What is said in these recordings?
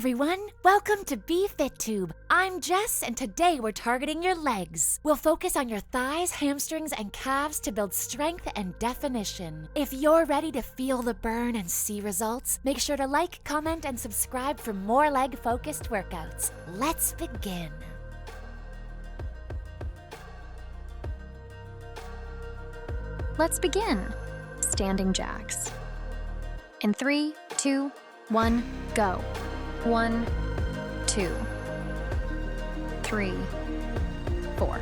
everyone! Welcome to BFITTUBE. I'm Jess, and today we're targeting your legs. We'll focus on your thighs, hamstrings, and calves to build strength and definition. If you're ready to feel the burn and see results, make sure to like, comment, and subscribe for more leg-focused workouts. Let's begin. Let's begin. Standing jacks. In 3, 2, 1, go. 1, 2, 3, 4,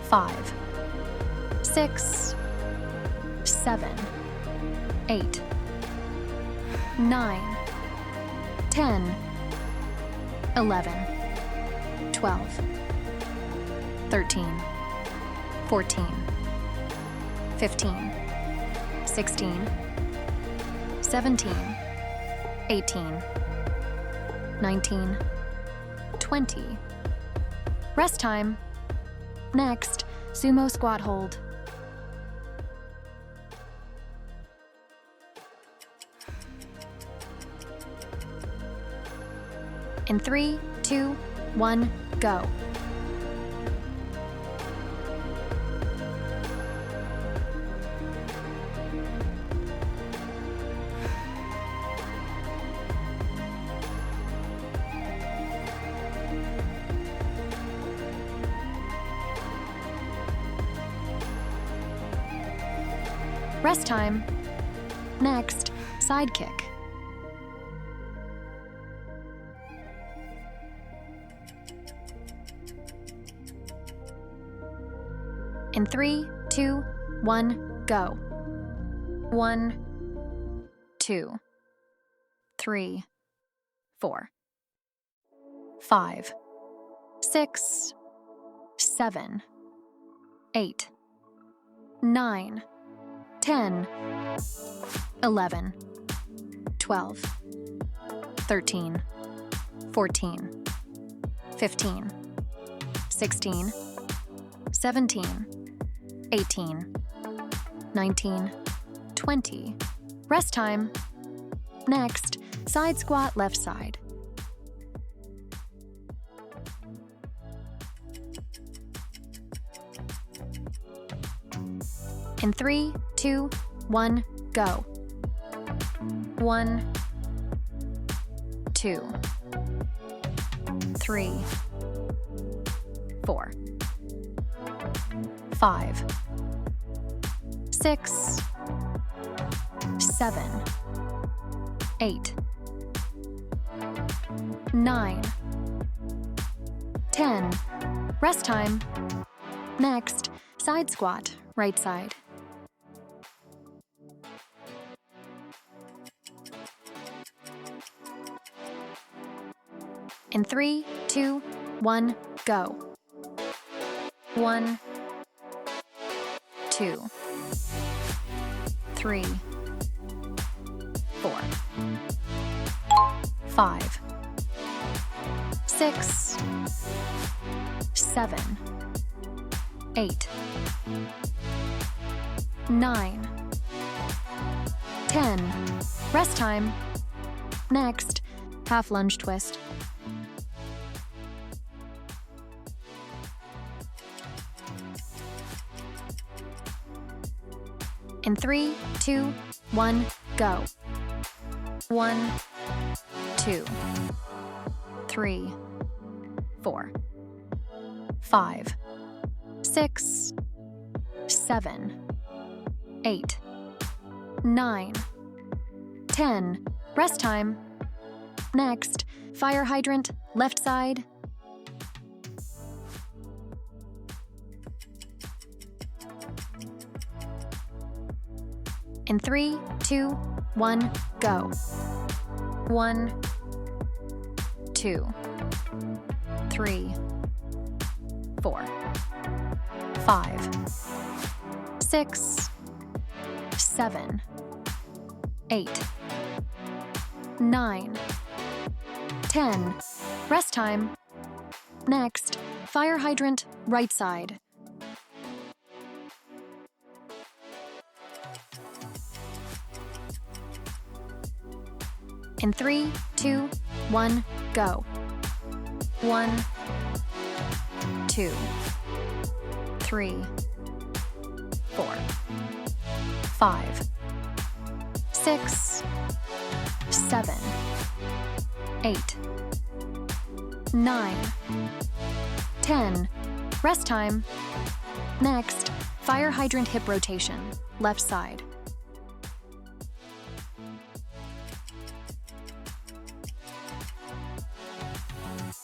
5, 6, 7, 8, 9, 10, 11, 12, 13, 14, 15, 16, 17, 18, 19, 20. Rest time. Next, sumo squat hold. In 3, 2, 1, go. Rest time. Next, side kick. In 3, 2, 1, go. 1, 2, 3, 4, 5, 6, 7, 8, 9, 10, 11, 12, 13, 14, 15, 16, 17, 18, 19, 20. Rest time. Next, side squat left side. In 3, 2, 1, go. 1, 2, 3, 4, 5, 6, 7, 8, 9, 10. Rest time. Next, side squat, right side. In 3, 2, 1, go. 1, 2, 3, 4, 5, 6, 7, 8, 9, 10. Rest time. Next, half lunge twist. In 3, 2, 1, go. 1, 2, 3, 4, 5, 6, 7, 8, 9, 10. Rest time. Next, fire hydrant, left side. In 3, 2, 1, go. 1, 2, 3, 4, 5, 6, 7, 8, 9, 10. Rest time. Next, fire hydrant, right side. In 3, 2, 1, go. 1, 2, 3, 4, 5, 6, 7, 8, 9, 10. Rest time. Next, fire hydrant hip rotation, left side.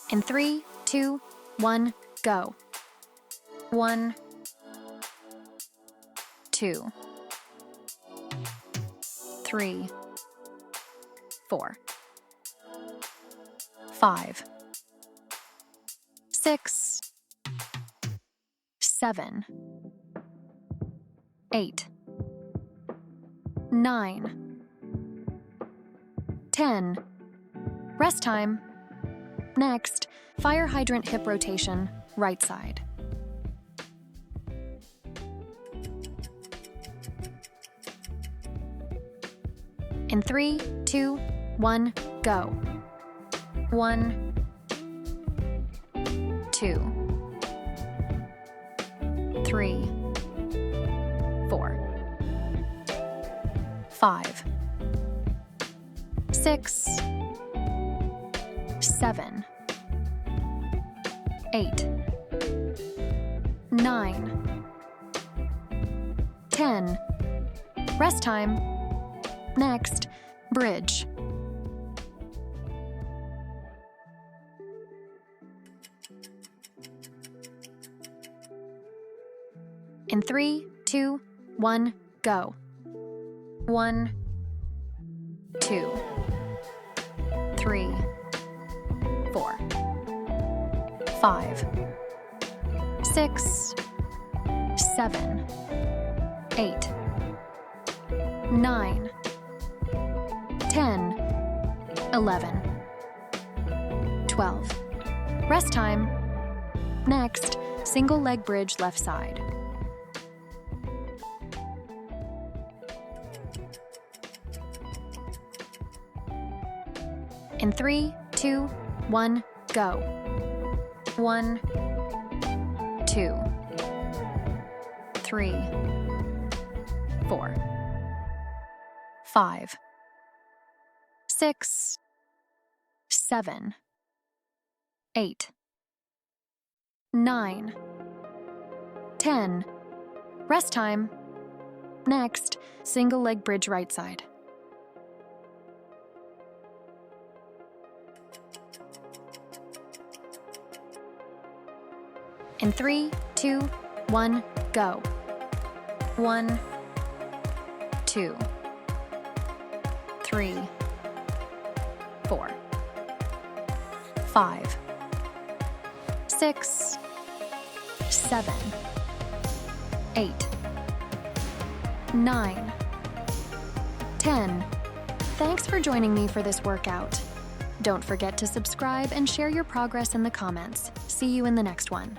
In 3, 2, 1, go. 1, 2, 3, 4, 5, 6, 7, 8, 9, 10. Rest time. Next, fire hydrant hip rotation, right side. In 3, 2, 1, go. 1, 2, 3, 4, 5, 6, 7, 8, 9, 10. Rest time. Next, bridge. In 3, 2, 1, go. 1, 2, 3, 4, 5, 6, 7, 8, 9, 10, 11, 12. Rest time. Next, single leg bridge left side. In 3, 2, 1, go. 1, 2, 3, 4, 5, 6, 7, 8, 9, 10. Rest time. Next, single leg bridge right side. In 3, 2, 1, go. 1, 2, 3, 4, 5, 6, 7, 8, 9, 10. Thanks for joining me for this workout. Don't forget to subscribe and share your progress in the comments. See you in the next one.